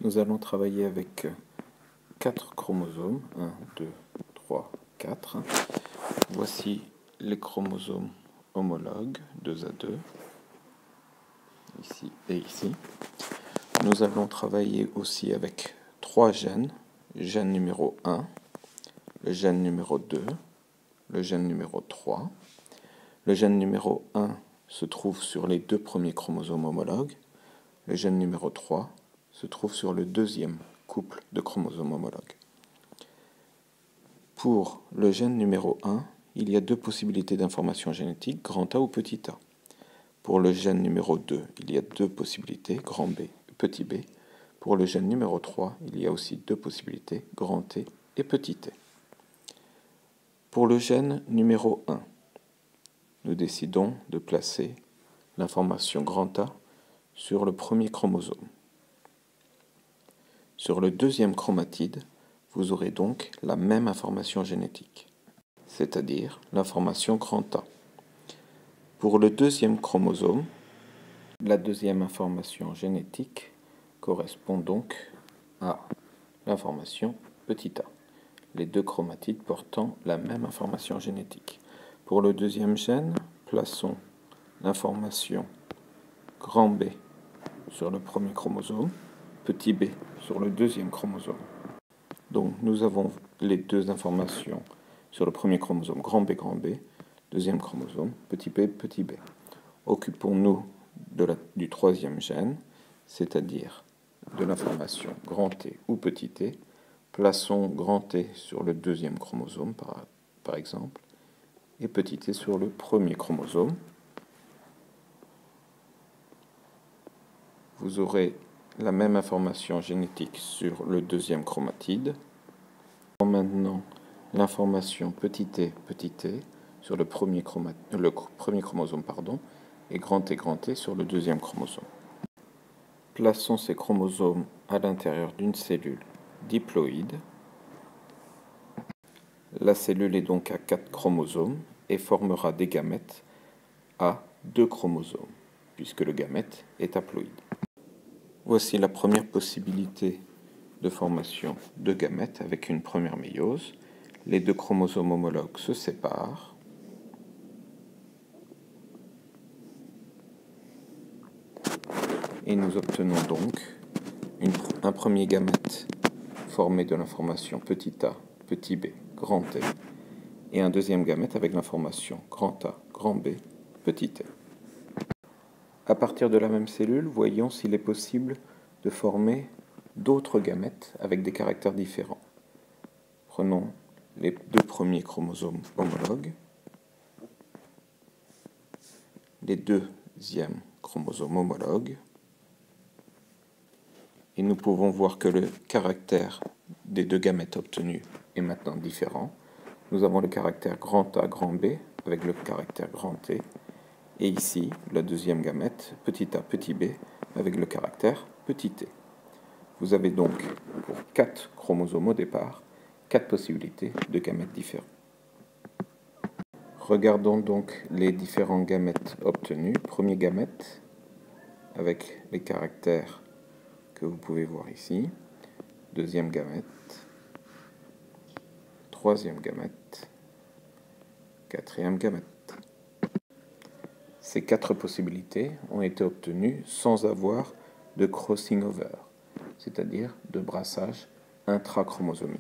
Nous allons travailler avec 4 chromosomes. 1, 2, 3, 4. Voici les chromosomes homologues, 2 à 2, ici et ici. Nous allons travailler aussi avec 3 gènes. Gène numéro 1, le gène numéro 2, le gène numéro 3. Le gène numéro 1 se trouve sur les 2 premiers chromosomes homologues. Le gène numéro 3 se trouve sur le deuxième couple de chromosomes homologues. Pour le gène numéro 1, il y a 2 possibilités d'information génétique, grand A ou petit a. Pour le gène numéro 2, il y a 2 possibilités, grand B et petit b. Pour le gène numéro 3, il y a aussi 2 possibilités, grand T et petit t. Pour le gène numéro 1, nous décidons de placer l'information grand A sur le premier chromosome. Sur le deuxième chromatide, vous aurez donc la même information génétique, c'est-à-dire l'information grand A. Pour le deuxième chromosome, la deuxième information génétique correspond donc à l'information petit a, les 2 chromatides portant la même information génétique. Pour le deuxième gène, plaçons l'information grand B sur le premier chromosome, petit b sur le deuxième chromosome. Donc nous avons les 2 informations sur le premier chromosome grand B, deuxième chromosome petit b. Occupons-nous du troisième gène, c'est-à-dire de l'information grand T ou petit t. Plaçons grand T sur le deuxième chromosome par exemple, et petit t sur le premier chromosome. Vous aurez la même information génétique sur le deuxième chromatide. Maintenant, l'information petit t sur le premier chromosome et grand T sur le deuxième chromosome. Plaçons ces chromosomes à l'intérieur d'une cellule diploïde. La cellule est donc à 4 chromosomes et formera des gamètes à 2 chromosomes, puisque le gamète est haploïde. Voici la première possibilité de formation de gamètes avec une première méiose. Les 2 chromosomes homologues se séparent. Et nous obtenons donc un premier gamète formé de l'information petit a, petit b, grand T, et un deuxième gamète avec l'information grand A, grand B, petit t. À partir de la même cellule, voyons s'il est possible de former d'autres gamètes avec des caractères différents. Prenons les 2 premiers chromosomes homologues, les deuxièmes chromosomes homologues, et nous pouvons voir que le caractère des 2 gamètes obtenus est maintenant différent. Nous avons le caractère grand A, grand B avec le caractère grand T, et ici la deuxième gamète petit a, petit b avec le caractère petit t. Vous avez donc pour 4 chromosomes au départ 4 possibilités de gamètes différents. Regardons donc les différents gamètes obtenus. Premier gamète avec les caractères que vous pouvez voir ici. Deuxième gamète. Troisième gamète. Quatrième gamète. Ces 4 possibilités ont été obtenues sans avoir de crossing over, c'est-à-dire de brassage intrachromosomique.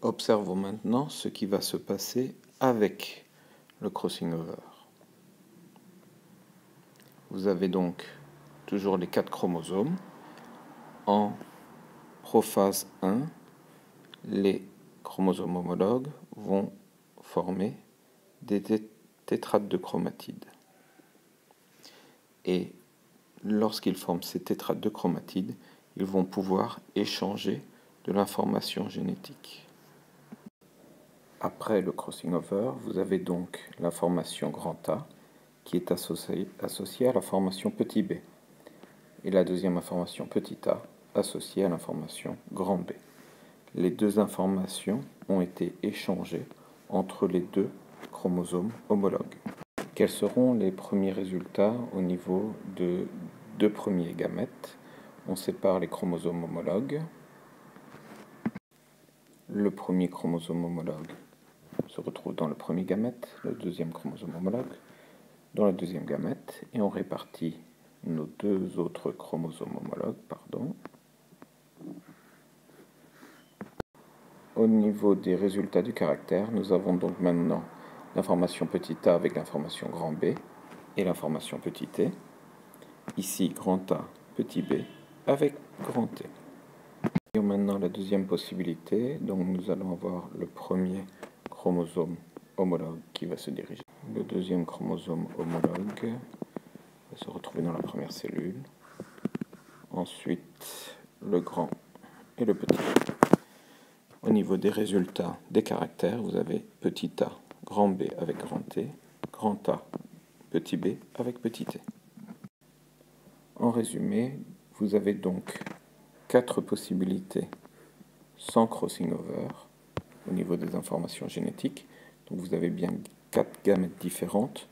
Observons maintenant ce qui va se passer avec le crossing over. Vous avez donc toujours les 4 chromosomes. En prophase 1, les chromosomes homologues vont former des tétrades de chromatides. Et lorsqu'ils forment ces tétrades de chromatides, ils vont pouvoir échanger de l'information génétique. Après le crossing over, vous avez donc l'information grand A qui est associée à la formation petit b et la deuxième information petit a associée à l'information grand B. Les 2 informations ont été échangées entre les 2 chromosomes homologues. Quels seront les premiers résultats au niveau de 2 premiers gamètes? On sépare les chromosomes homologues. Le premier chromosome homologue se retrouve dans le premier gamète, le deuxième chromosome homologue dans le deuxième gamète, et on répartit nos deux autres chromosomes homologues, Au niveau des résultats du caractère, nous avons donc maintenant l'information petit a avec l'information grand B et l'information petit t. Ici, grand A, petit b avec grand T. Et maintenant la deuxième possibilité, donc nous allons avoir le premier chromosome homologue qui va se diriger. Le deuxième chromosome homologue va se retrouver dans la première cellule. Ensuite, le grand et le petit. Au niveau des résultats des caractères, vous avez petit a, grand B avec grand T, grand A, petit b avec petit t. En résumé, vous avez donc 4 possibilités sans crossing over au niveau des informations génétiques. Donc vous avez bien 4 gamètes différentes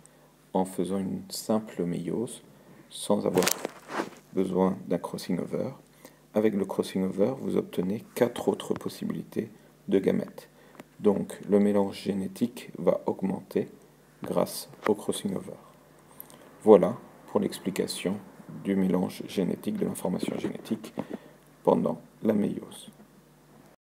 en faisant une simple méiose sans avoir besoin d'un crossing over. Avec le crossing over, vous obtenez 4 autres possibilités de gamètes. Donc le mélange génétique va augmenter grâce au crossing over. Voilà pour l'explication du mélange génétique, de l'information génétique pendant la méiose.